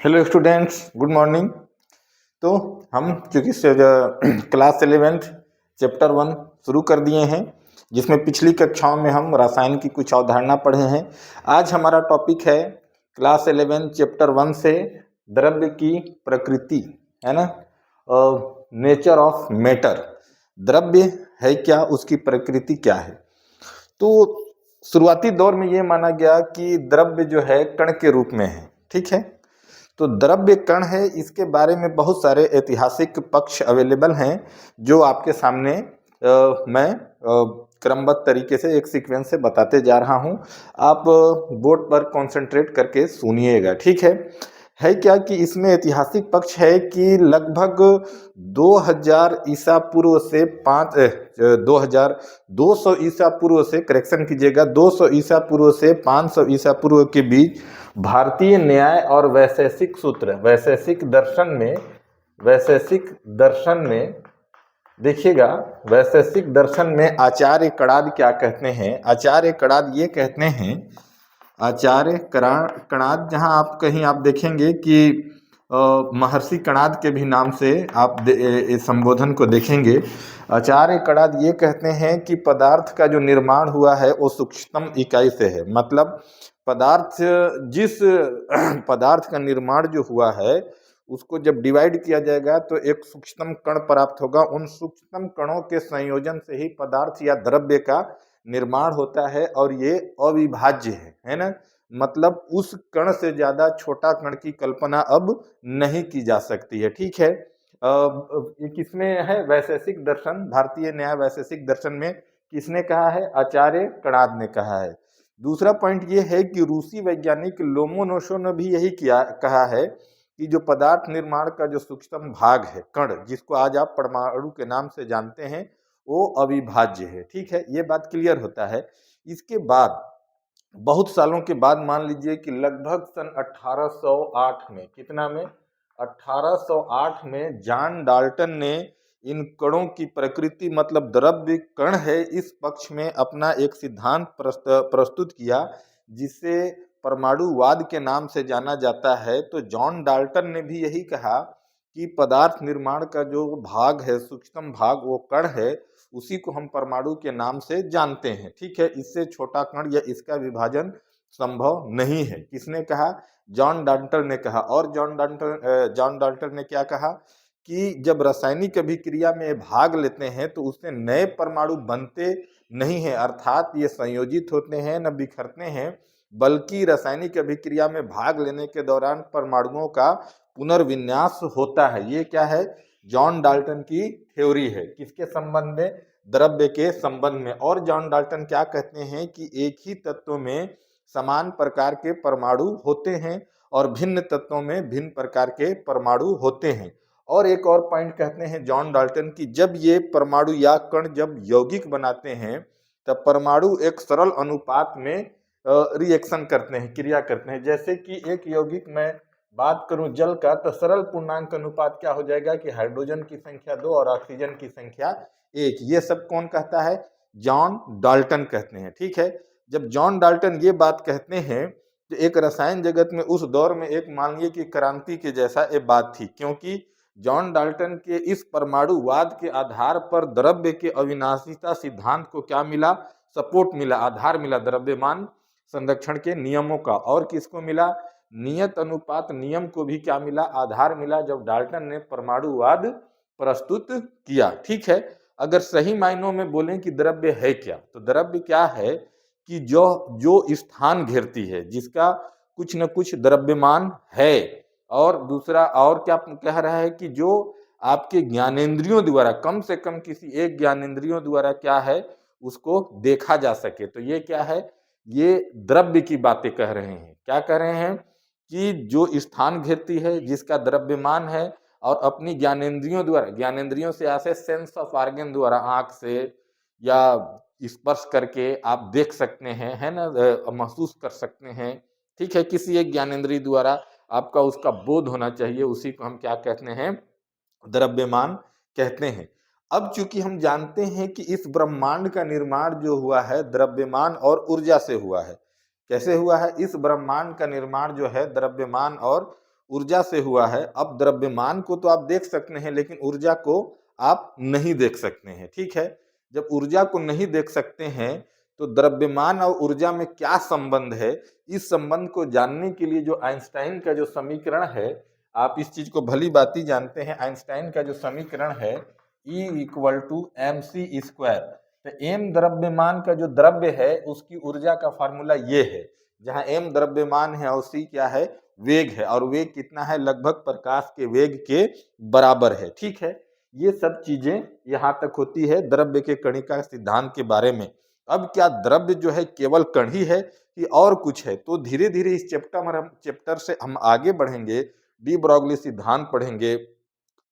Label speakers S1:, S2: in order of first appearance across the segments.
S1: Hello students, good morning. तो हम चूँकि क्लास 11 चैप्टर 1 शुरू कर दिए हैं, जिसमें पिछली कक्षाओं में हम रसायन की कुछ अवधारणा पढ़े हैं। आज हमारा टॉपिक है क्लास 11 चैप्टर 1 से द्रव्य की प्रकृति, है ना, नेचर ऑफ मैटर। द्रव्य है क्या, उसकी प्रकृति क्या है। तो शुरुआती दौर में ये माना गया कि द्रव्य जो है कण के रूप में है, ठीक है। तो द्रव्य कण है, इसके बारे में बहुत सारे ऐतिहासिक पक्ष अवेलेबल हैं जो आपके सामने मैं क्रमबद्ध तरीके से एक सीक्वेंस से बताते जा रहा हूं। आप बोर्ड पर कंसंट्रेट करके सुनिएगा, ठीक है क्या कि इसमें ऐतिहासिक पक्ष है कि लगभग 2000 ईसा पूर्व से 200 ईसा पूर्व से, करेक्शन कीजिएगा, 200 ईसा पूर्व से 500 ईसा पूर्व के बीच भारतीय न्याय और वैशेषिक सूत्र, वैशेषिक दर्शन में देखिएगा, वैशेषिक दर्शन में आचार्य कणाद क्या कहते हैं। आचार्य कणाद ये कहते हैं, आचार्य कणाद, जहां आप कहीं आप देखेंगे कि महर्षि कणाद के भी नाम से आप इस संबोधन को देखेंगे। आचार्य कणाद ये कहते हैं कि पदार्थ का जो निर्माण हुआ है वो सूक्ष्मतम इकाई से है। मतलब पदार्थ, जिस पदार्थ का निर्माण जो हुआ है उसको जब डिवाइड किया जाएगा तो एक सूक्ष्मतम कण प्राप्त होगा। उन सूक्ष्मतम कणों के संयोजन से ही पदार्थ या द्रव्य का निर्माण होता है और ये अविभाज्य है ना। मतलब उस कण से ज्यादा छोटा कण की कल्पना अब नहीं की जा सकती है, ठीक है। ये किसमें है, वैशेषिक दर्शन, भारतीय न्याय वैशेषिक दर्शन में किसने कहा है, आचार्य कणाद ने कहा है। दूसरा पॉइंट ये है कि रूसी वैज्ञानिक लोमोनोसोव ने भी यही कहा है कि जो पदार्थ निर्माण का जो सूक्ष्मतम भाग है, कण, जिसको आज आप परमाणु के नाम से जानते हैं, वो अविभाज्य है, ठीक है। ये बात क्लियर होता है। इसके बाद बहुत सालों के बाद, मान लीजिए कि लगभग सन 1808 में, कितना में, 1808 में जॉन डाल्टन ने इन कणों की प्रकृति, मतलब द्रव्य कण है, इस पक्ष में अपना एक सिद्धांत प्रस्तुत किया, जिसे परमाणुवाद के नाम से जाना जाता है। तो जॉन डाल्टन ने भी यही कहा कि पदार्थ निर्माण का जो भाग है, सूक्ष्मतम भाग, वो कण है, उसी को हम परमाणु के नाम से जानते हैं, ठीक है। इससे छोटा कण या इसका विभाजन संभव नहीं है। किसने कहा, जॉन डाल्टन ने कहा। और जॉन डाल्टन ने क्या कहा कि जब रासायनिक अभिक्रिया में भाग लेते हैं तो उससे नए परमाणु बनते नहीं हैं, अर्थात ये संयोजित होते हैं, न बिखरते हैं, बल्कि रासायनिक अभिक्रिया में भाग लेने के दौरान परमाणुओं का पुनर्विन्यास होता है। ये क्या है, जॉन डाल्टन की थ्योरी है। किसके संबंध में, द्रव्य के संबंध में। और जॉन डाल्टन क्या कहते हैं कि एक ही तत्व में समान प्रकार के परमाणु होते हैं और भिन्न तत्वों में भिन्न प्रकार के परमाणु होते हैं। और एक और पॉइंट कहते हैं जॉन डाल्टन की, जब ये परमाणु या कण जब यौगिक बनाते हैं तब परमाणु एक सरल अनुपात में रिएक्शन करते हैं, क्रिया करते हैं। जैसे कि एक यौगिक में बात करूं जल का, तो सरल पूर्णांक अनुपात क्या हो जाएगा कि हाइड्रोजन की संख्या 2 और ऑक्सीजन की संख्या 1। ये सब कौन कहता है, जॉन डाल्टन कहते हैं, ठीक है। जब जॉन डाल्टन ये बात कहते हैं तो एक रसायन जगत में उस दौर में एक, मान लीजिए कि क्रांति के जैसा ये बात थी, क्योंकि जॉन डाल्टन के इस परमाणुवाद के आधार पर द्रव्य के अविनाशिता सिद्धांत को क्या मिला, सपोर्ट मिला, आधार मिला, द्रव्यमान संरक्षण के नियमों का। और किसको मिला, नियत अनुपात नियम को भी क्या मिला, आधार मिला, जब डाल्टन ने परमाणुवाद प्रस्तुत किया, ठीक है। अगर सही मायनों में बोलें कि द्रव्य है क्या, तो द्रव्य क्या है कि जो स्थान घेरती है, जिसका कुछ न कुछ द्रव्यमान है। और दूसरा और क्या कह रहा है कि जो आपके ज्ञानेंद्रियों द्वारा, कम से कम किसी एक ज्ञानेंद्रियों द्वारा क्या है, उसको देखा जा सके। तो ये क्या है, ये द्रव्य की बातें कह रहे हैं। क्या कह रहे हैं कि जो स्थान घेरती है, जिसका द्रव्यमान है, और अपनी ज्ञानेंद्रियों द्वारा, ज्ञानेंद्रियों से आसे सेंस ऑफ ऑर्गन द्वारा, आंख से या स्पर्श करके आप देख सकते हैं, है ना, महसूस कर सकते हैं, ठीक है। किसी एक ज्ञानेंद्रिय द्वारा आपका उसका बोध होना चाहिए, उसी को हम क्या कहते हैं, द्रव्यमान कहते हैं। अब चूंकि हम जानते हैं कि इस ब्रह्मांड का निर्माण जो हुआ है द्रव्यमान और ऊर्जा से हुआ है। कैसे हुआ है, इस ब्रह्मांड का निर्माण जो है द्रव्यमान और ऊर्जा से हुआ है। अब द्रव्यमान को तो आप देख सकते हैं लेकिन ऊर्जा को आप नहीं देख सकते हैं, ठीक है। जब ऊर्जा को नहीं देख सकते हैं तो द्रव्यमान और ऊर्जा में क्या संबंध है, इस संबंध को जानने के लिए जो आइंस्टाइन का जो समीकरण है, आप इस चीज को भली भांति जानते हैं। आइंस्टाइन का जो समीकरण है E = mc², तो m द्रव्यमान का जो द्रव्य है उसकी ऊर्जा का फार्मूला ये है, जहां m द्रव्यमान है और c क्या है, वेग है, और वेग कितना है, लगभग प्रकाश के वेग के बराबर है, ठीक है। ये सब चीजें यहां तक होती है द्रव्य के कणिका सिद्धांत के बारे में। अब क्या द्रव्य जो है केवल कण ही है कि और कुछ है, तो धीरे धीरे इस चैप्टर से हम आगे बढ़ेंगे, डी ब्रॉगली सिद्धांत पढ़ेंगे,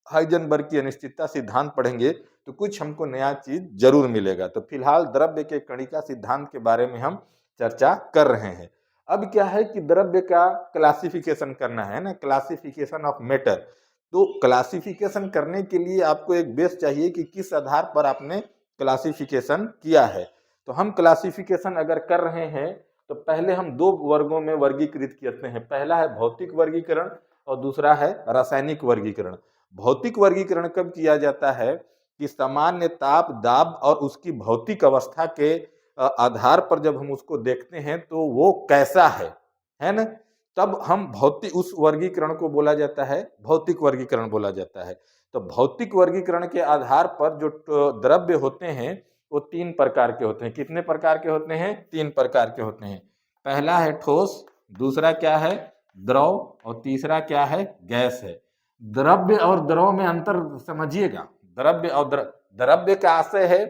S1: हाइजेनबर्ग की अनिश्चितता सिद्धांत पढ़ेंगे, तो कुछ हमको नया चीज जरूर मिलेगा। तो फिलहाल द्रव्य के कणिका सिद्धांत के बारे में हम चर्चा कर रहे हैं। अब क्या है कि द्रव्य का क्लासिफिकेशन करना है ना, क्लासिफिकेशन ऑफ मैटर। तो क्लासिफिकेशन करने के लिए आपको एक बेस चाहिए कि किस आधार पर आपने क्लासिफिकेशन किया है। तो हम क्लासिफिकेशन अगर कर रहे हैं तो पहले हम दो वर्गों में वर्गीकृत करते हैं। पहला है भौतिक वर्गीकरण और दूसरा है रासायनिक वर्गीकरण। भौतिक वर्गीकरण कब किया जाता है कि सामान्य ताप, दाब और उसकी भौतिक अवस्था के आधार पर जब हम उसको देखते हैं तो वो कैसा है ना, तब हम भौतिक उस वर्गीकरण को बोला जाता है भौतिक वर्गीकरण बोला जाता है। तो भौतिक वर्गीकरण के आधार पर जो द्रव्य होते हैं वो तीन प्रकार के होते हैं। कितने प्रकार के होते हैं, तीन प्रकार के होते हैं। पहला है ठोस, दूसरा क्या है, द्रव, और तीसरा क्या है, गैस है। द्रव्य और द्रव में अंतर समझिएगा। द्रव्य और द्रव्य का आशय है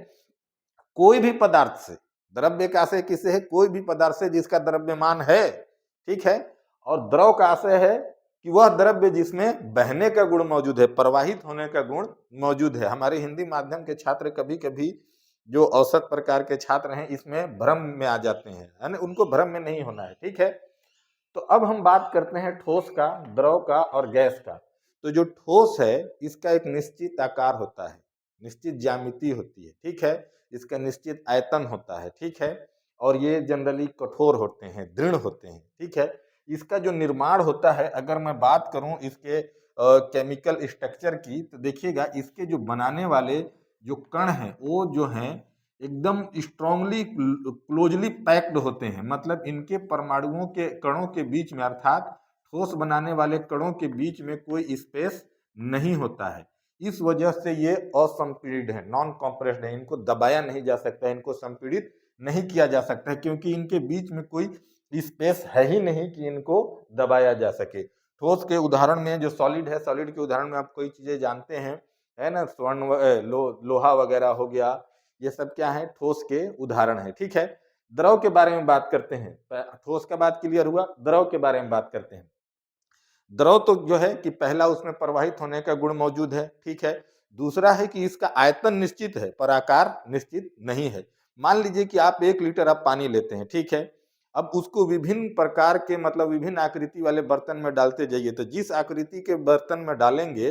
S1: कोई भी पदार्थ से, द्रव्य का आशय किससे है, कोई भी पदार्थ से जिसका द्रव्यमान है, ठीक है। और द्रव का आशय है कि वह द्रव्य जिसमें बहने का गुण मौजूद है, प्रवाहित होने का गुण मौजूद है। हमारे हिंदी माध्यम के छात्र कभी कभी जो औसत प्रकार के छात्र हैं इसमें भ्रम में आ जाते हैं, यानी उनको भ्रम में नहीं होना है, ठीक है। तो अब हम बात करते हैं ठोस का, द्रव का और गैस का। तो जो ठोस है इसका एक निश्चित आकार होता है, निश्चित ज्यामिति होती है, ठीक है। इसका निश्चित आयतन होता है, ठीक है। और ये जनरली कठोर होते हैं, दृढ़ होते हैं, ठीक है। इसका जो निर्माण होता है, अगर मैं बात करूं इसके केमिकल स्ट्रक्चर की, तो देखिएगा इसके जो बनाने वाले जो कण हैं वो जो हैं एकदम स्ट्रांगली क्लोजली पैक्ड होते हैं। मतलब इनके परमाणुओं के कणों के बीच में, अर्थात ठोस बनाने वाले कणों के बीच में कोई स्पेस नहीं होता है। इस वजह से ये असंपीड़ित है, नॉन कॉम्प्रेस्ड है। इनको दबाया नहीं जा सकता, इनको संपीड़ित नहीं किया जा सकता है, क्योंकि इनके बीच में कोई स्पेस है ही नहीं कि इनको दबाया जा सके। ठोस के उदाहरण में जो सॉलिड है, सॉलिड के उदाहरण में आप कोई चीजें जानते हैं, है ना, स्वर्ण लोहा वगैरह हो गया, ये सब क्या है, ठोस के उदाहरण है, ठीक है। द्रव के बारे में बात करते हैं। ठोस का बात क्लियर हुआ, द्रव के बारे में बात करते हैं। द्रव तो जो है कि पहला उसमें प्रवाहित होने का गुण मौजूद है, ठीक है। दूसरा है कि इसका आयतन निश्चित है पर आकार निश्चित नहीं है। मान लीजिए कि आप 1 लीटर आप पानी लेते हैं, ठीक है। अब उसको विभिन्न प्रकार के, मतलब विभिन्न आकृति वाले बर्तन में डालते जाइए, तो जिस आकृति के बर्तन में डालेंगे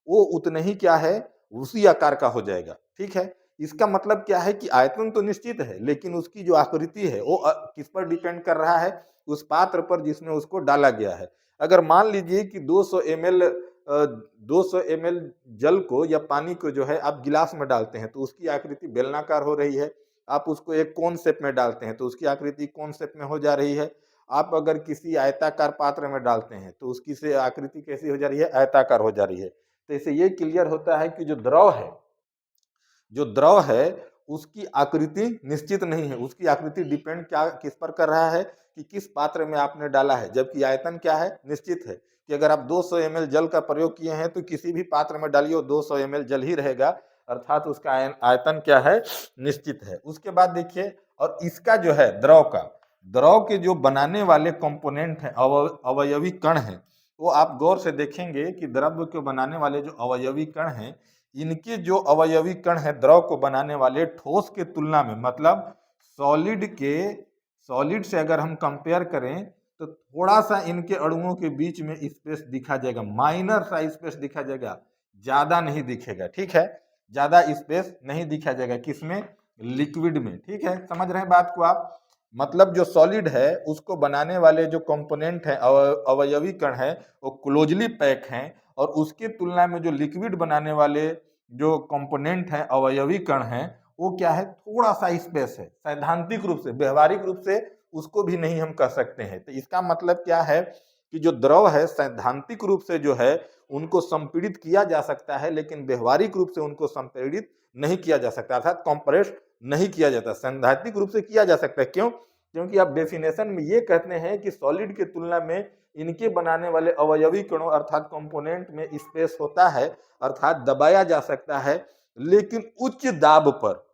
S1: वो उतने ही क्या है, उसी आकार का हो जाएगा, ठीक है। इसका मतलब क्या है कि आयतन तो निश्चित है लेकिन उसकी जो आकृति है वो किस पर डिपेंड कर रहा है, उस पात्र पर जिसमें उसको डाला गया है। अगर मान लीजिए कि 200 ml जल को या पानी को जो है आप गिलास में डालते हैं तो उसकी आकृति बेलनाकार हो रही है। आप उसको एक कोन शेप में डालते हैं तो उसकी आकृति कोन शेप में हो जा रही है। आप अगर किसी आयताकार पात्र में डालते हैं तो उसकी से आकृति कैसी हो जा रही है, आयताकार हो जा रही है। तो इससे ये क्लियर होता है कि जो द्रव है उसकी आकृति निश्चित नहीं है, उसकी आकृति डिपेंड क्या किस पर कर रहा है कि किस पात्र में आपने डाला है। जबकि आयतन क्या है, निश्चित है कि अगर आप 200 ml जल का प्रयोग किए हैं तो किसी भी पात्र में डालिए 200 ml जल ही रहेगा, अर्थात उसका आयतन क्या है, निश्चित है। उसके बाद देखिए, और इसका जो है द्रव के जो बनाने वाले कंपोनेंट हैं, अवयवी कण हैं, वो आप गौर से देखेंगे कि द्रव्य को बनाने वाले जो अवयवी कण हैं, इनके जो अवयवी कण है द्रव को बनाने वाले ठोस के तुलना में, मतलब सॉलिड से अगर हम कंपेयर करें तो थोड़ा सा इनके अणुओं के बीच में स्पेस दिखा जाएगा, माइनर सा स्पेस दिखा जाएगा, ज्यादा नहीं दिखेगा, ठीक है। ज्यादा स्पेस नहीं दिखा जाएगा, किसमें, लिक्विड में, ठीक है। समझ रहे हैं बात को आप। मतलब जो सॉलिड है उसको बनाने वाले जो कंपोनेंट हैं, अवयवी कण हैं, वो क्लोजली पैक हैं, और उसके तुलना में जो लिक्विड बनाने वाले जो कंपोनेंट हैं, अवयवी कण हैं, वो क्या है, थोड़ा सा स्पेस है। सैद्धांतिक रूप से, व्यवहारिक रूप से उसको भी नहीं हम कह सकते हैं। तो इसका मतलब क्या है कि जो द्रव है सैद्धांतिक रूप से जो है उनको संपीड़ित किया जा सकता है, लेकिन व्यवहारिक रूप से उनको संपीड़ित नहीं किया जा सकता, अर्थात कंप्रेस नहीं किया जाता। सैद्धांतिक रूप से किया जा सकता है, क्यों? क्योंकि आप डेफिनेशन में ये कहते हैं कि सॉलिड के तुलना में इनके बनाने वाले अवयवी कणों अर्थात कंपोनेंट में स्पेस होता है, अर्थात दबाया जा सकता है, लेकिन उच्च दाब पर।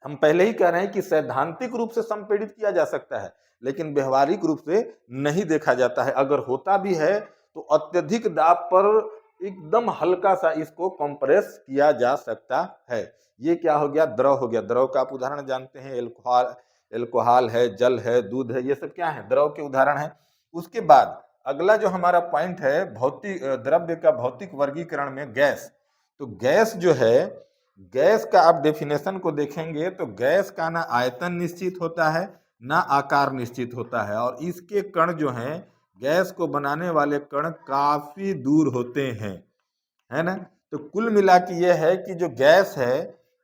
S1: हम पहले ही कह रहे हैं कि सैद्धांतिक रूप से संपीड़ित किया जा सकता है, लेकिन व्यवहारिक रूप से नहीं देखा जाता है। अगर होता भी है तो अत्यधिक दाब पर एकदम हल्का सा इसको कंप्रेस किया जा सकता है। ये क्या हो गया, द्रव हो गया। द्रव का आप उदाहरण जानते हैं, एल्कोहल है, जल है, दूध है, ये सब क्या है, द्रव के उदाहरण है। उसके बाद अगला जो हमारा पॉइंट है भौतिक द्रव्य का भौतिक वर्गीकरण में गैस। तो गैस जो है, गैस का आप डेफिनेशन को देखेंगे तो गैस का ना आयतन निश्चित होता है ना आकार निश्चित होता है, और इसके कण जो हैं, गैस को बनाने वाले कण काफी दूर होते हैं, है ना। तो कुल मिला के ये है कि जो गैस है,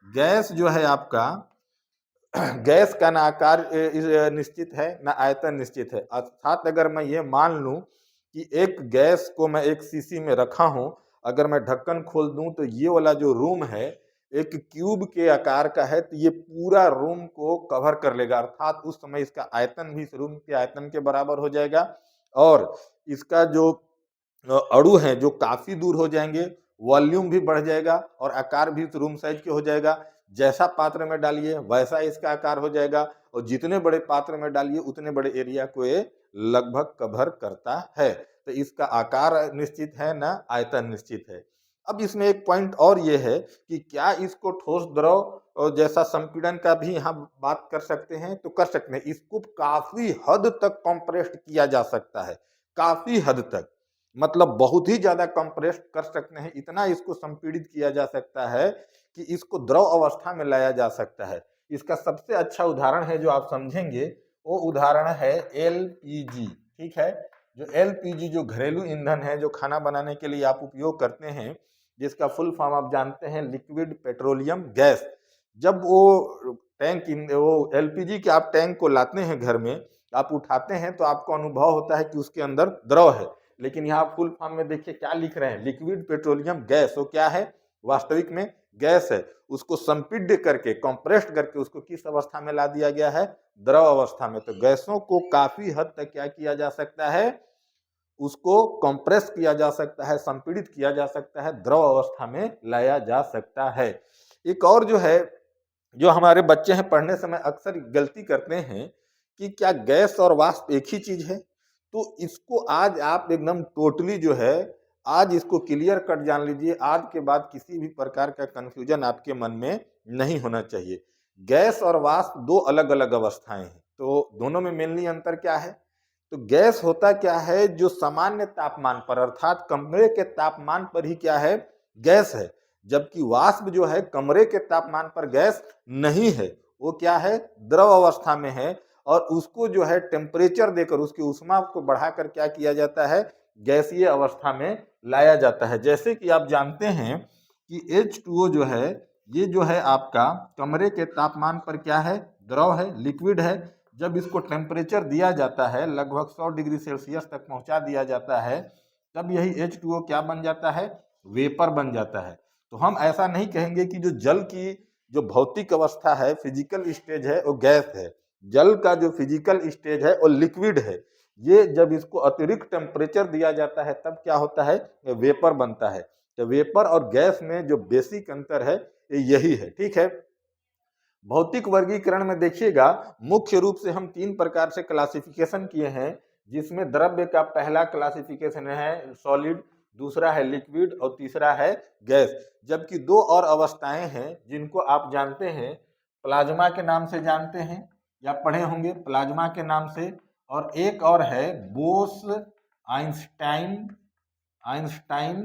S1: गैस जो है आपका गैस का ना आकार निश्चित है ना आयतन निश्चित है। अर्थात अगर मैं ये मान लूं कि एक गैस को मैं एक शीशी में रखा हूं, अगर मैं ढक्कन खोल दूं तो ये वाला जो रूम है एक क्यूब के आकार का है, तो ये पूरा रूम को कवर कर लेगा, अर्थात उस समय इसका आयतन भी इस रूम के आयतन के बराबर हो जाएगा, और इसका जो अणु हैं जो काफी दूर हो जाएंगे, वॉल्यूम भी बढ़ जाएगा और आकार भी रूम साइज के हो जाएगा। जैसा पात्र में डालिए वैसा इसका आकार हो जाएगा, और जितने बड़े पात्र में डालिए उतने बड़े एरिया को ये लगभग कवर करता है। तो इसका आकार निश्चित है ना आयतन निश्चित है। अब इसमें एक पॉइंट और ये है कि क्या इसको ठोस द्रव और जैसा संपीड़न का भी यहाँ बात कर सकते हैं, तो कर सकते हैं। इसको काफी हद तक कंप्रेस्ड किया जा सकता है, काफी हद तक, मतलब बहुत ही ज्यादा कंप्रेस्ड कर सकते हैं, इतना इसको संपीड़ित किया जा सकता है कि इसको द्रव अवस्था में लाया जा सकता है। इसका सबसे अच्छा उदाहरण है जो आप समझेंगे, वो उदाहरण है एलपीजी। ठीक है, जो एलपीजी जो घरेलू ईंधन है, जो खाना बनाने के लिए आप उपयोग करते हैं, जिसका फुल फॉर्म आप जानते हैं लिक्विड पेट्रोलियम गैस। जब वो वो एलपीजी के आप टैंक को लाते हैं घर में, आप उठाते हैं तो आपको अनुभव होता है कि उसके अंदर द्रव है, लेकिन यहाँ फुल फॉर्म में देखिए क्या लिख रहे हैं, लिक्विड पेट्रोलियम गैस। वो क्या है, वास्तविक में गैस है। उसको संपीड्य करके, कंप्रेस्ड करके उसको किस अवस्था में ला दिया गया है, द्रव अवस्था में। तो गैसों को काफी हद तक क्या किया जा सकता है, उसको कंप्रेस किया जा सकता है, संपीड़ित किया जा सकता है, द्रव अवस्था में लाया जा सकता है। एक और जो है, जो हमारे बच्चे हैं पढ़ने समय अक्सर गलती करते हैं कि क्या गैस और वाष्प एक ही चीज है। तो इसको आज आप एकदम टोटली जो है, आज इसको क्लियर कट जान लीजिए। आज के बाद किसी भी प्रकार का कंफ्यूजन आपके मन में नहीं होना चाहिए। गैस और वाष्प दो अलग अलग अवस्थाएं हैं, तो दोनों में मेनली अंतर क्या है। तो गैस होता क्या है, जो सामान्य तापमान पर अर्थात कमरे के तापमान पर ही क्या है, गैस है। जबकि वाष्प जो है कमरे के तापमान पर गैस नहीं है, वो क्या है, द्रव अवस्था में है, और उसको जो है टेम्परेचर देकर उसकी ऊष्मा को बढ़ाकर क्या किया जाता है, गैसीय अवस्था में लाया जाता है। जैसे कि आप जानते हैं कि H2O जो है, ये जो है आपका कमरे के तापमान पर क्या है, द्रव है, लिक्विड है। जब इसको टेम्परेचर दिया जाता है, लगभग 100 डिग्री सेल्सियस तक पहुंचा दिया जाता है, तब यही H2O क्या बन जाता है, वेपर बन जाता है। तो हम ऐसा नहीं कहेंगे कि जो जल की जो भौतिक अवस्था है, फिजिकल स्टेज है, वो गैस है। जल का जो फिजिकल स्टेज है वो लिक्विड है। ये जब इसको अतिरिक्त टेम्परेचर दिया जाता है तब क्या होता है, वेपर बनता है। तो वेपर और गैस में जो बेसिक अंतर है यही है। ठीक है, भौतिक वर्गीकरण में देखिएगा मुख्य रूप से हम तीन प्रकार से क्लासिफिकेशन किए हैं, जिसमें द्रव्य का पहला क्लासिफिकेशन है सॉलिड, दूसरा है लिक्विड और तीसरा है गैस। जबकि दो और अवस्थाएं हैं जिनको आप जानते हैं, प्लाज्मा के नाम से जानते हैं या पढ़े होंगे प्लाज्मा के नाम से, और एक और है Bose Einstein Einstein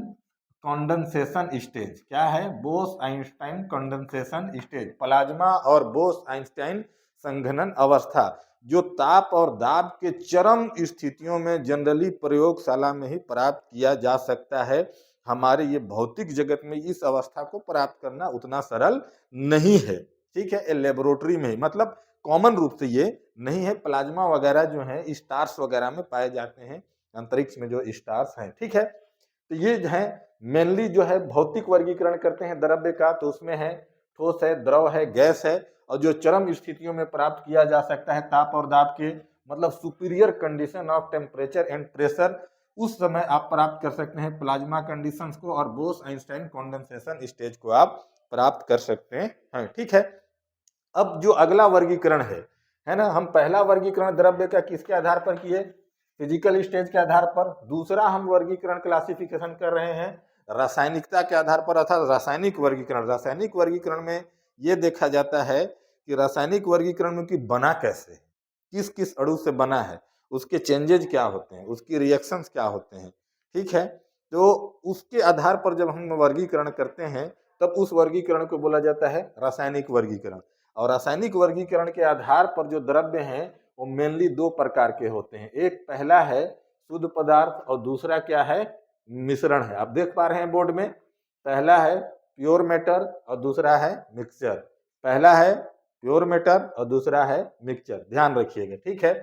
S1: condensation stage. क्या है, Bose Einstein condensation stage, plasma और बोस आइंस्टाइन संघनन अवस्था। जो ताप और दाब के चरम स्थितियों में जनरली प्रयोगशाला में ही प्राप्त किया जा सकता है। हमारे ये भौतिक जगत में इस अवस्था को प्राप्त करना उतना सरल नहीं है। ठीक है, लेबोरेटरी में ही, मतलब कॉमन रूप से ये नहीं है। प्लाज्मा वगैरह जो है स्टार्स वगैरह में पाए जाते हैं, अंतरिक्ष में जो स्टार्स हैं। ठीक है, तो ये जो है मेनली जो है भौतिक वर्गीकरण करते हैं द्रव्य का, तो उसमें है ठोस है, द्रव है, गैस है, और जो चरम स्थितियों में प्राप्त किया जा सकता है ताप और दाब के, मतलब superior condition of temperature and pressure, उस समय आप प्राप्त कर सकते हैं प्लाज्मा कंडीशंस को, और बोस आइंस्टाइन कंडेंसेशन स्टेज को आप प्राप्त कर सकते हैं। ठीक है, अब जो अगला वर्गीकरण है ना, हम पहला वर्गीकरण द्रव्य का किसके आधार पर किए, फिजिकल स्टेज के आधार पर। दूसरा हम वर्गीकरण क्लासिफिकेशन कर रहे हैं रासायनिकता के आधार पर, अर्थात रासायनिक वर्गीकरण। रासायनिक वर्गीकरण में यह देखा जाता है कि रासायनिक वर्गीकरण में कि बना कैसे, किस किस अणु से बना है, उसके चेंजेज क्या होते हैं, उसकी रिएक्शंस क्या होते हैं। ठीक है, तो उसके आधार पर जब हम वर्गीकरण करते हैं तब उस वर्गीकरण को बोला जाता है रासायनिक वर्गीकरण। और रासायनिक वर्गीकरण के आधार पर जो द्रव्य हैं वो मेनली दो प्रकार के होते हैं। एक पहला है शुद्ध पदार्थ और दूसरा क्या है, मिश्रण है। आप देख पा रहे हैं बोर्ड में, पहला है प्योर मैटर और दूसरा है मिक्सचर। पहला है प्योर मैटर और दूसरा है मिक्सचर, ध्यान रखिएगा। ठीक है,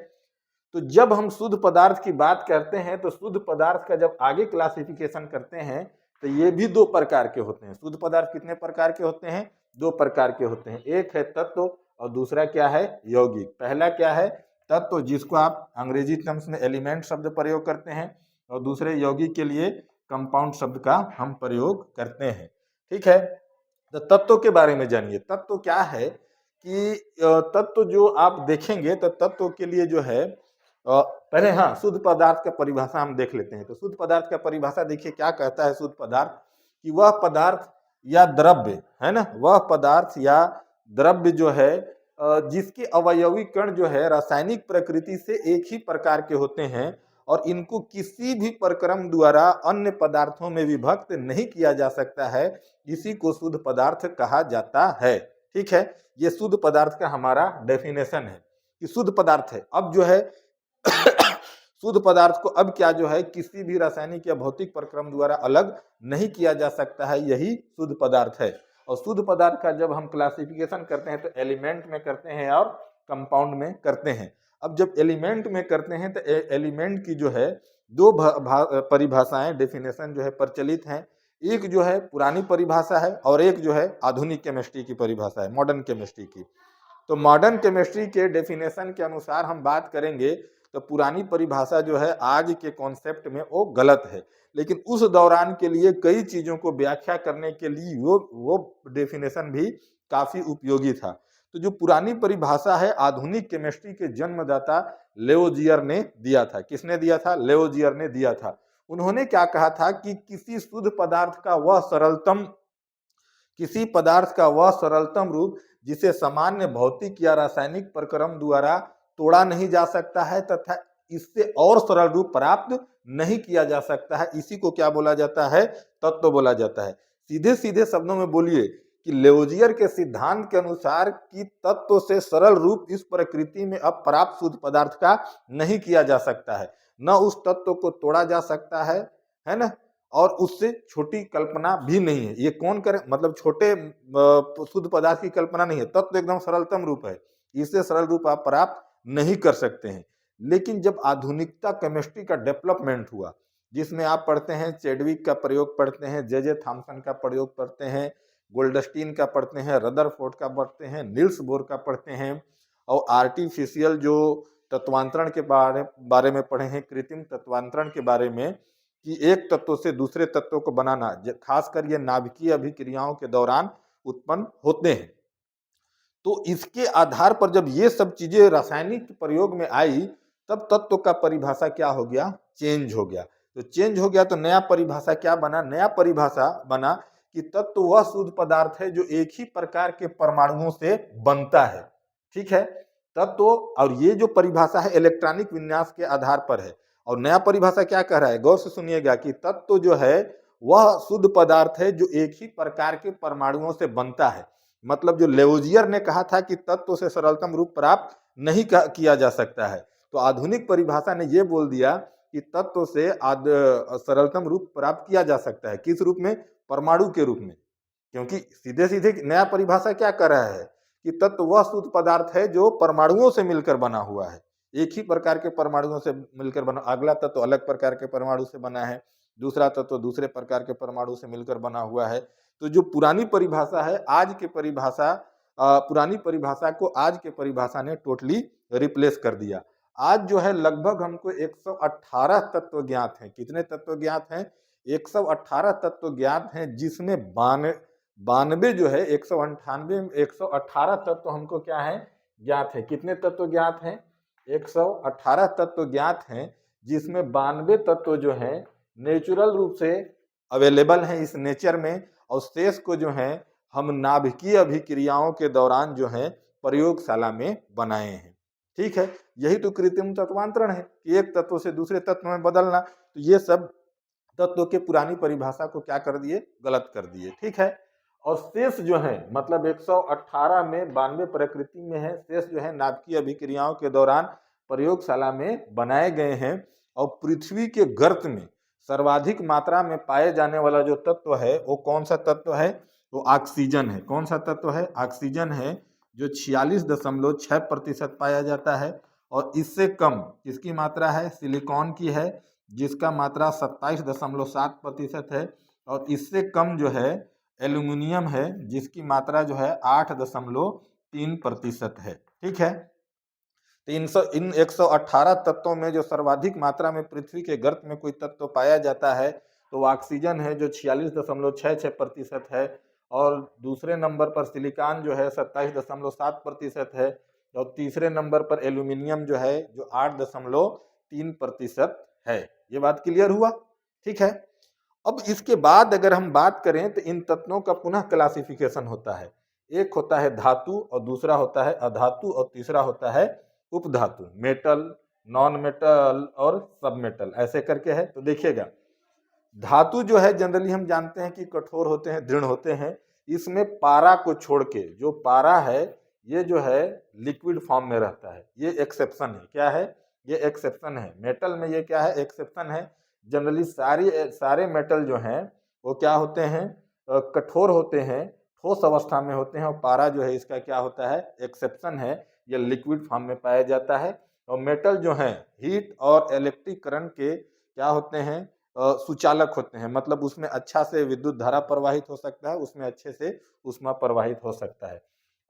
S1: तो जब हम शुद्ध पदार्थ की बात करते हैं तो शुद्ध पदार्थ का जब आगे क्लासिफिकेशन करते हैं तो ये भी दो प्रकार के होते हैं। शुद्ध पदार्थ कितने प्रकार के होते हैं, दो प्रकार के होते हैं। एक है तत्व और दूसरा क्या है, यौगिक। पहला क्या है, तत्व, जिसको आप अंग्रेजी टर्म्स में एलिमेंट शब्द प्रयोग करते हैं, और दूसरे यौगिक के लिए कंपाउंड शब्द का हम प्रयोग करते हैं। ठीक है, तो तत्व के बारे में जानिए। तत्व क्या है कि तत्व जो आप देखेंगे तो तत्व के लिए जो है पहले हाँ शुद्ध पदार्थ का परिभाषा हम देख लेते हैं। तो शुद्ध पदार्थ का परिभाषा देखिए क्या कहता है शुद्ध पदार्थ, कि वह पदार्थ या द्रव्य है ना, वह पदार्थ या द्रव्य जो है जिसके अवयवी कण जो है रासायनिक प्रकृति से एक ही प्रकार के होते हैं और इनको किसी भी प्रक्रम द्वारा अन्य पदार्थों में विभक्त नहीं किया जा सकता है, इसी को शुद्ध पदार्थ कहा जाता है। ठीक है, ये शुद्ध पदार्थ का हमारा डेफिनेशन है कि शुद्ध पदार्थ है। अब जो है शुद्ध पदार्थ को अब क्या जो है किसी भी रासायनिक या भौतिक प्रक्रम द्वारा अलग नहीं किया जा सकता है, यही शुद्ध पदार्थ है। और शुद्ध पदार्थ का जब हम क्लासिफिकेशन करते हैं तो एलिमेंट में करते हैं और कंपाउंड में करते हैं। अब जब एलिमेंट में करते हैं तो एलिमेंट की जो है दो परिभाषाएं, डेफिनेशन जो है प्रचलित हैं। एक जो है पुरानी परिभाषा है और एक जो है आधुनिक केमिस्ट्री की परिभाषा है, मॉडर्न केमिस्ट्री की। तो मॉडर्न केमिस्ट्री के डेफिनेशन के अनुसार हम बात करेंगे तो पुरानी परिभाषा जो है आज के कॉन्सेप्ट में वो गलत है, लेकिन उस दौरान के लिए कई चीजों को व्याख्या करने के लिए वो डेफिनेशन भी काफी उपयोगी था। तो जो पुरानी परिभाषा है आधुनिक केमिस्ट्री के जन्मदाता लेओजियर ने दिया था। किसने दिया था, लेओजियर ने दिया था। उन्होंने क्या कहा था कि किसी शुद्ध पदार्थ का वह सरलतम रूप जिसे सामान्य भौतिक या रासायनिक प्रक्रम द्वारा तोड़ा नहीं जा सकता है तथा इससे और सरल रूप प्राप्त नहीं किया जा सकता है, इसी को क्या बोला जाता है, तत्व बोला जाता है। सीधे सीधे शब्दों में बोलिए कि लेओजियर के सिद्धांत के अनुसार कि तत्व से सरल रूप इस प्रकृति में अब प्राप्त शुद्ध पदार्थ का नहीं किया जा सकता है, न उस तत्व को तोड़ा जा सकता है ना, और उससे छोटी कल्पना भी नहीं है। ये कौन करे, मतलब छोटे शुद्ध पदार्थ की कल्पना नहीं है। तत्व एकदम सरलतम रूप है, इससे सरल रूप आप प्राप्त नहीं कर सकते हैं। लेकिन जब आधुनिकता केमिस्ट्री का डेवलपमेंट हुआ, जिसमें आप पढ़ते हैं चैडविक का प्रयोग पढ़ते हैं, जे थॉमसन का प्रयोग पढ़ते हैं, गोल्डस्टीन का पढ़ते हैं, रदरफोर्ड का पढ़ते हैं, नील्स बोर का पढ़ते हैं, और आर्टिफिशियल जो तत्वांतरण के बारे में पढ़े हैं, कृत्रिम तत्वांतरण के बारे में, कि एक तत्व से दूसरे तत्व को बनाना, खासकर ये नाभिकीय अभिक्रियाओं के दौरान उत्पन्न होते हैं। तो इसके आधार पर जब ये सब चीजें रासायनिक प्रयोग में आई तब तत्व का परिभाषा क्या हो गया, चेंज हो गया। तो चेंज हो गया तो नया परिभाषा क्या बना, नया परिभाषा बना कि तत्व वह शुद्ध पदार्थ है जो एक ही प्रकार के परमाणुओं से बनता है। ठीक है, तत्व, और ये जो परिभाषा है इलेक्ट्रॉनिक विन्यास के आधार पर है। और नया परिभाषा क्या कह रहा है, गौर से सुनिएगा, कि तत्व जो है वह शुद्ध पदार्थ है जो एक ही प्रकार के परमाणुओं से बनता है। मतलब जो लेवोजियर ने कहा था कि तत्व से सरलतम रूप प्राप्त नहीं किया जा सकता है, तो आधुनिक परिभाषा ने यह बोल दिया कि तत्व से सरलतम रूप प्राप्त किया जा सकता है। किस रूप में? परमाणु के रूप में। क्योंकि सीधे सीधे नया परिभाषा क्या कर रहा है कि तत्व वह शुद्ध पदार्थ है जो परमाणुओं से मिलकर बना हुआ है, एक ही प्रकार के परमाणुओं से मिलकर बना। अगला तत्व अलग प्रकार के परमाणु से बना है, दूसरा तत्व दूसरे प्रकार के परमाणु से मिलकर बना हुआ है। तो जो पुरानी परिभाषा है, आज के परिभाषा पुरानी परिभाषा को आज के परिभाषा ने टोटली रिप्लेस कर दिया। आज जो है लगभग हमको 118 तत्व ज्ञात हैं। कितने तत्व ज्ञात हैं? 118 तत्व ज्ञात हैं, जिसमें 92 जो है 118 तत्व हमको क्या है? ज्ञात है। कितने तत्व ज्ञात हैं? 118 तत्व ज्ञात हैं, जिसमें 92 तत्व जो है नेचुरल रूप से अवेलेबल हैं इस नेचर में, और शेष को जो है हम नाभिकीय अभिक्रियाओं के दौरान जो है प्रयोगशाला में बनाए हैं। ठीक है, यही तो कृत्रिम तत्वांतरण है कि एक तत्व से दूसरे तत्व में बदलना। तो ये सब तत्व के पुरानी परिभाषा को क्या कर दिए? गलत कर दिए। ठीक है, और शेष जो है मतलब 118 में 92 प्रकृति में है, शेष जो है नाभिकीय अभिक्रियाओं के दौरान प्रयोगशाला में बनाए गए हैं। और पृथ्वी के गर्त में सर्वाधिक मात्रा में पाए जाने वाला जो तत्व है वो कौन सा तत्व है? वो ऑक्सीजन है। कौन सा तत्व है? ऑक्सीजन है, जो 46.6% पाया जाता है। और इससे कम किसकी मात्रा है? सिलिकॉन की है, जिसका मात्रा 27.7% है। और इससे कम जो है एल्यूमिनियम है, जिसकी मात्रा जो है 8.3% है। ठीक है, तो इन 118 तत्वों में जो सर्वाधिक मात्रा में पृथ्वी के गर्त में कोई तत्व पाया जाता है तो ऑक्सीजन है, जो 46.66% है। और दूसरे नंबर पर सिलिकॉन जो है 27.7% है। और तीसरे नंबर पर एल्यूमिनियम जो है जो 8.3% है। ये बात क्लियर हुआ? ठीक है, अब इसके बाद अगर हम बात करें तो इन तत्वों का पुनः क्लासिफिकेशन होता है। एक होता है धातु, और दूसरा होता है अधातु, और तीसरा होता है उपधातु, मेटल, नॉन मेटल और सब मेटल, ऐसे करके है। तो देखिएगा, धातु जो है जनरली हम जानते हैं कि कठोर होते हैं, दृढ़ होते हैं। इसमें पारा को छोड़ के, जो पारा है ये जो है लिक्विड फॉर्म में रहता है, ये एक्सेप्शन है। क्या है? ये एक्सेप्शन है। मेटल में ये क्या है? एक्सेप्शन है। जनरली सारे मेटल जो हैं वो क्या होते हैं? कठोर होते हैं, ठोस अवस्था में होते हैं। और पारा जो है इसका क्या होता है? एक्सेप्शन है, ये लिक्विड फॉर्म में पाया जाता है। और मेटल जो है हीट और इलेक्ट्रिक करंट के क्या होते हैं? सुचालक होते हैं, मतलब उसमें अच्छा से विद्युत धारा प्रवाहित हो सकता है, उसमें अच्छे से ऊष्मा प्रवाहित हो सकता है।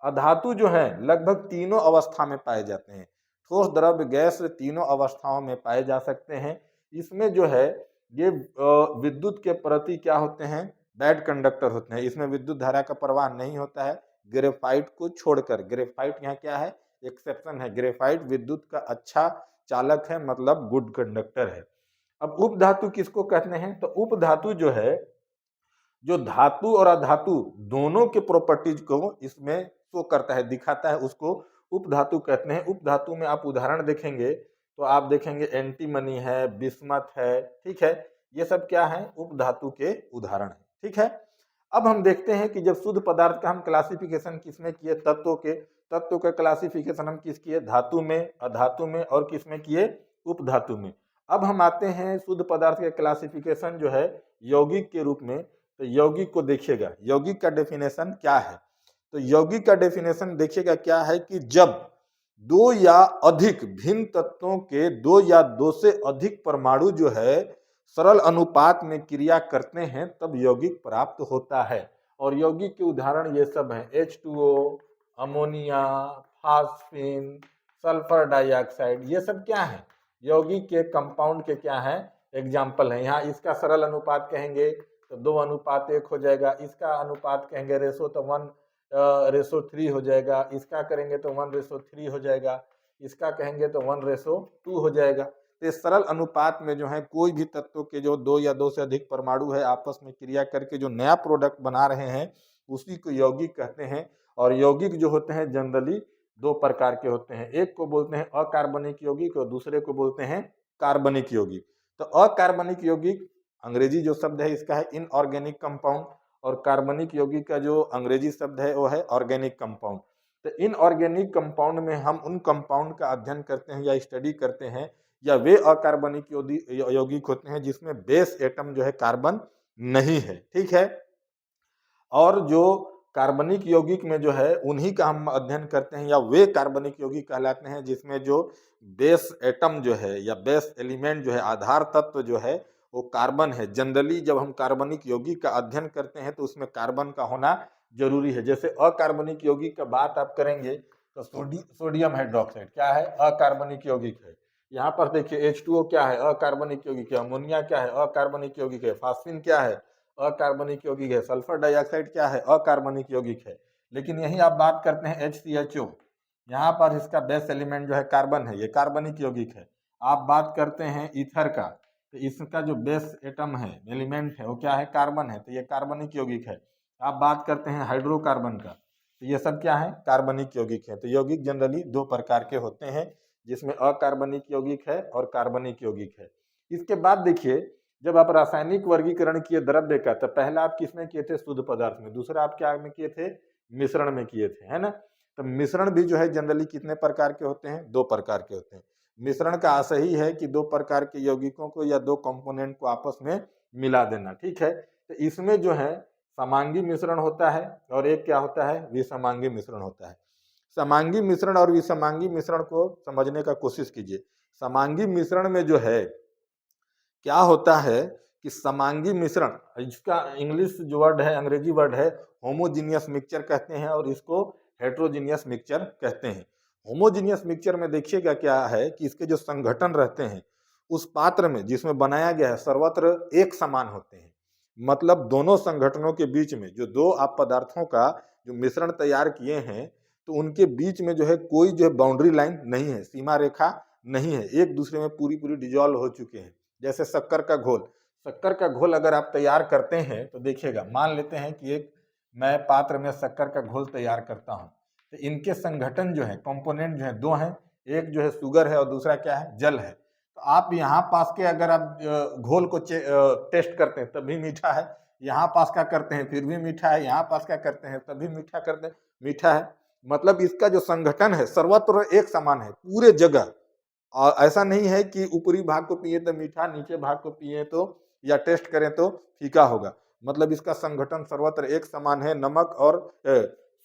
S1: अधातु जो है लगभग तीनों अवस्था में पाए जाते हैं, ठोस, द्रव्य, गैस, तीनों अवस्थाओं में पाए जा सकते हैं। इसमें जो है ये विद्युत के प्रति क्या होते हैं? बैड कंडक्टर होते हैं। इसमें विद्युत धारा का प्रवाह नहीं होता है, ग्रेफाइट को छोड़कर। ग्रेफाइट यहाँ क्या है? एक्सेप्शन है। ग्रेफाइट विद्युत का अच्छा चालक है, मतलब गुड कंडक्टर है। अब उपधातु किसको कहते हैं? तो उपधातु जो है, जो धातु और अधातु दोनों के प्रॉपर्टीज को इसमें शो करता है, दिखाता है, उसको उपधातु कहते हैं। उपधातु में आप उदाहरण देखेंगे तो आप देखेंगे एंटीमनी है, बिस्मथ है। ठीक है, ये सब क्या है? उपधातु के उदाहरण है। ठीक है, अब हम देखते हैं कि जब शुद्ध पदार्थ का हम क्लासिफिकेशन किसमें किए? तत्व का क्लासिफिकेशन हम किस किए? धातु में, अधातु में, और किसमें किए? उपधातु में। अब हम आते हैं शुद्ध पदार्थ के क्लासिफिकेशन जो है यौगिक के रूप में। तो यौगिक को देखिएगा, यौगिक का डेफिनेशन क्या है? तो यौगिक का डेफिनेशन देखिएगा क्या है कि जब दो या अधिक भिन्न तत्वों के दो या दो से अधिक परमाणु जो है सरल अनुपात में क्रिया करते हैं तब यौगिक प्राप्त होता है। और यौगिक के उदाहरण ये सब हैं: H2O, ammonia, phosphine, sulphur dioxide. ये सब क्या है? यौगिक के कंपाउंड के क्या है? एग्जाम्पल है। यहाँ इसका सरल अनुपात कहेंगे तो 2:1 हो जाएगा, इसका अनुपात कहेंगे रेशो तो 1:3 हो जाएगा, इसका करेंगे तो 1:3 हो जाएगा, इसका कहेंगे तो 1:2 हो जाएगा। तो सरल अनुपात में जो है कोई भी तत्व के जो दो या दो से अधिक परमाणु है आपस में क्रिया करके जो नया प्रोडक्ट बना रहे हैं उसी को यौगिक कहते हैं। और यौगिक जो होते हैं जनरली दो प्रकार के होते हैं, एक को बोलते हैं अकार्बनिक यौगिक और दूसरे को बोलते हैं कार्बनिक यौगिक। तो अकार्बनिक यौगिक अंग्रेजी जो शब्द है इसका है इनऑर्गेनिक कंपाउंड, और कार्बनिक यौगिक का जो अंग्रेजी शब्द है वो है ऑर्गेनिक कंपाउंड। तो इन ऑर्गेनिक कंपाउंड में हम उन कंपाउंड का अध्ययन करते हैं या स्टडी करते हैं, या वे अकार्बनिक यौगिक होते हैं जिसमें बेस एटम जो है कार्बन नहीं है, ठीक है। और जो कार्बनिक यौगिक में जो है उन्हीं का हम अध्ययन करते हैं, या वे कार्बनिक यौगिक कहलाते हैं जिसमें जो बेस एटम जो है या बेस एलिमेंट जो है, आधार तत्व जो है वो कार्बन है। जनरली जब हम कार्बनिक यौगिक का अध्ययन करते हैं तो उसमें कार्बन का होना जरूरी है। जैसे अकार्बनिक यौगिक का बात आप करेंगे तो सोडियम हाइड्रोक्साइड क्या है, अकार्बनिक यौगिक है। यहाँ पर देखिए H2O क्या है, अकार्बनिक यौगिक है। अमोनिया क्या है, अकार्बनिक यौगिक है। फास्फिन क्या है, अकार्बनिक यौगिक है। सल्फर डाइऑक्साइड क्या है, अकार्बनिक यौगिक है। लेकिन यही आप बात करते हैं HCHO, यहाँ पर इसका बेस एलिमेंट जो है कार्बन है, ये कार्बनिक यौगिक है। आप बात करते हैं ईथर का, तो इसका जो बेस एटम है, एलिमेंट है, वो क्या है, कार्बन है, तो ये कार्बनिक यौगिक है। आप बात करते हैं हाइड्रोकार्बन का, तो ये सब क्या है, कार्बनिक यौगिक है। तो यौगिक जनरली दो प्रकार के होते हैं, जिसमें अकार्बनिक यौगिक है और कार्बनिक यौगिक है। इसके बाद देखिए, जब आप रासायनिक वर्गीकरण किए द्रव्य का, तो पहला आप किसमें किए थे, शुद्ध पदार्थ में। दूसरा आप क्या में किए थे, मिश्रण में किए थे, है ना। तो मिश्रण भी जो है जनरली कितने प्रकार के होते हैं, दो प्रकार के होते हैं। मिश्रण का आशय ही है कि दो प्रकार के यौगिकों को या दो कंपोनेंट को आपस में मिला देना, ठीक है। तो इसमें जो है समांगी मिश्रण होता है और एक क्या होता है, विसमांगी मिश्रण होता है। समांगी मिश्रण और विसमांगी मिश्रण को समझने का कोशिश कीजिए। समांगी मिश्रण में जो है क्या होता है कि समांगी मिश्रण, इसका इंग्लिश जो वर्ड है, अंग्रेजी वर्ड है होमोजीनियस मिक्सचर कहते हैं, और इसको हेट्रोजीनियस मिक्सचर कहते हैं। होमोजीनियस मिक्सचर में देखिएगा क्या है कि इसके जो संघटन रहते हैं उस पात्र में जिसमें बनाया गया है सर्वत्र एक समान होते हैं। मतलब दोनों संगठनों के बीच में जो दो आप पदार्थों का जो मिश्रण तैयार किए हैं, तो उनके बीच में जो है कोई जो है बाउंड्री लाइन नहीं है, सीमा रेखा नहीं है, एक दूसरे में पूरी पूरी डिजॉल्व हो चुके हैं। जैसे शक्कर का घोल, शक्कर का घोल अगर आप तैयार करते हैं तो देखिएगा, मान लेते हैं कि एक मैं पात्र में शक्कर का घोल तैयार करता हूं, तो इनके संगठन जो है, कंपोनेंट जो है दो हैं, एक जो है शुगर है और दूसरा क्या है, जल है। तो आप यहाँ पास के अगर आप घोल को टेस्ट करते हैं तब भी मीठा है, यहाँ पास का करते हैं फिर भी मीठा है, यहाँ पास का करते हैं तब भी मीठा करते हैं, मीठा है। मतलब इसका जो संगठन है सर्वत्र एक समान है पूरे जगह। और ऐसा नहीं है कि ऊपरी भाग को पिए तो मीठा, नीचे भाग को पिए तो या टेस्ट करें तो फीका होगा। मतलब इसका संगठन सर्वत्र एक समान है। नमक और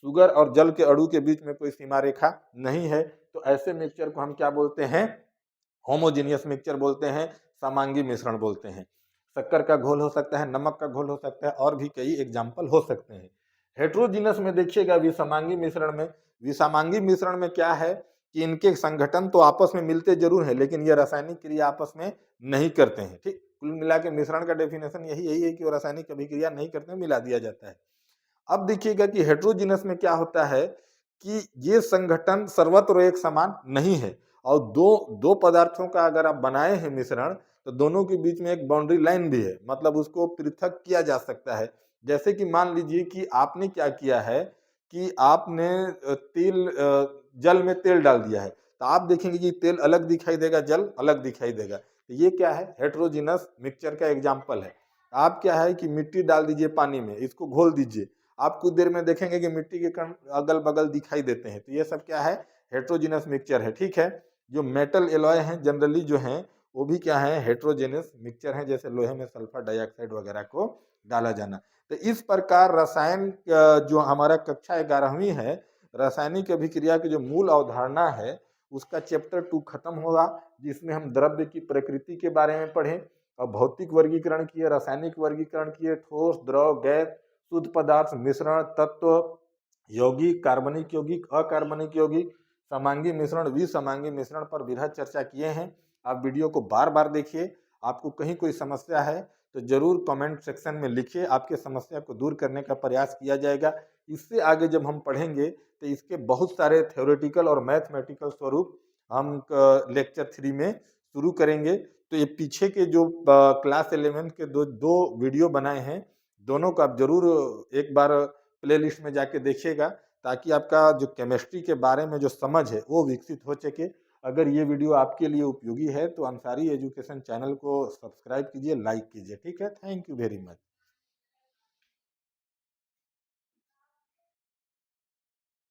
S1: शुगर और जल के अणु के बीच में कोई सीमा रेखा नहीं है। तो ऐसे मिक्सचर को हम क्या बोलते हैं, होमोजीनियस मिक्सचर बोलते हैं, समांगी मिश्रण बोलते हैं। शक्कर का घोल हो सकता है, नमक का घोल हो सकता है, और भी कई एग्जाम्पल हो सकते हैं। हेट्रोजीनियस में देखिएगा, विसमांगी मिश्रण में, विसमांगी मिश्रण में क्या है कि इनके संगठन तो आपस में मिलते जरूर है, लेकिन ये रासायनिक क्रिया आपस में नहीं करते हैं, ठीक। कुल मिला के मिश्रण का डेफिनेशन यही है कि वो रासायनिक अभिक्रिया नहीं करते, मिला दिया जाता है। अब देखिएगा कि हेट्रोजीनियस में क्या होता है कि ये संगठन सर्वत्र एक समान नहीं है, और दो पदार्थों का अगर आप बनाए हैं मिश्रण, तो दोनों के बीच में एक बाउंड्री लाइन भी है, मतलब उसको पृथक किया जा सकता है। जैसे कि मान लीजिए कि आपने क्या किया है कि आपने जल में तेल डाल दिया है, तो आप देखेंगे कि तेल अलग दिखाई देगा, जल अलग दिखाई देगा। तो ये क्या है, हेट्रोजीनस मिक्सचर का एग्जाम्पल है। आप क्या है कि मिट्टी डाल दीजिए पानी में, इसको घोल दीजिए, आप कुछ देर में देखेंगे कि मिट्टी के कण अगल बगल दिखाई देते हैं। तो ये सब क्या है, हेट्रोजीनस मिक्सचर है, ठीक है। जो मेटल एलॉय हैं जनरली जो हैं वो भी क्या है, हेट्रोजेनस मिक्सचर है, जैसे लोहे में सल्फर डाइऑक्साइड वगैरह को डाला जाना। तो इस प्रकार रसायन जो हमारा कक्षा 11वीं है, रासायनिक अभिक्रिया की जो मूल अवधारणा है उसका चैप्टर 2 खत्म होगा, जिसमें हम द्रव्य की प्रकृति के बारे में पढ़ें और भौतिक वर्गीकरण किए, रासायनिक वर्गीकरण किए, ठोस, द्रव, गैस, शुद्ध पदार्थ, मिश्रण, तत्व, यौगिक, कार्बनिक यौगिक, अकार्बनिक यौगिक, समांगी मिश्रण, विसमांगी मिश्रण पर वृहद चर्चा किए हैं। आप वीडियो को बार बार देखिए। आपको कहीं कोई समस्या है तो जरूर कमेंट सेक्शन में लिखिए, आपके समस्या को दूर करने का प्रयास किया जाएगा। इससे आगे जब हम पढ़ेंगे तो इसके बहुत सारे थ्योरेटिकल और मैथमेटिकल स्वरूप हम लेक्चर 3 में शुरू करेंगे। तो ये पीछे के जो क्लास 11 के दो वीडियो बनाए हैं, दोनों को आप जरूर एक बार प्लेलिस्ट में जाके देखिएगा, ताकि आपका जो केमिस्ट्री के बारे में जो समझ है वो विकसित हो सके। अगर ये वीडियो आपके लिए उपयोगी है तो अंसारी एजुकेशन चैनल को सब्सक्राइब कीजिए, लाइक कीजिए, ठीक है। Thank you very much.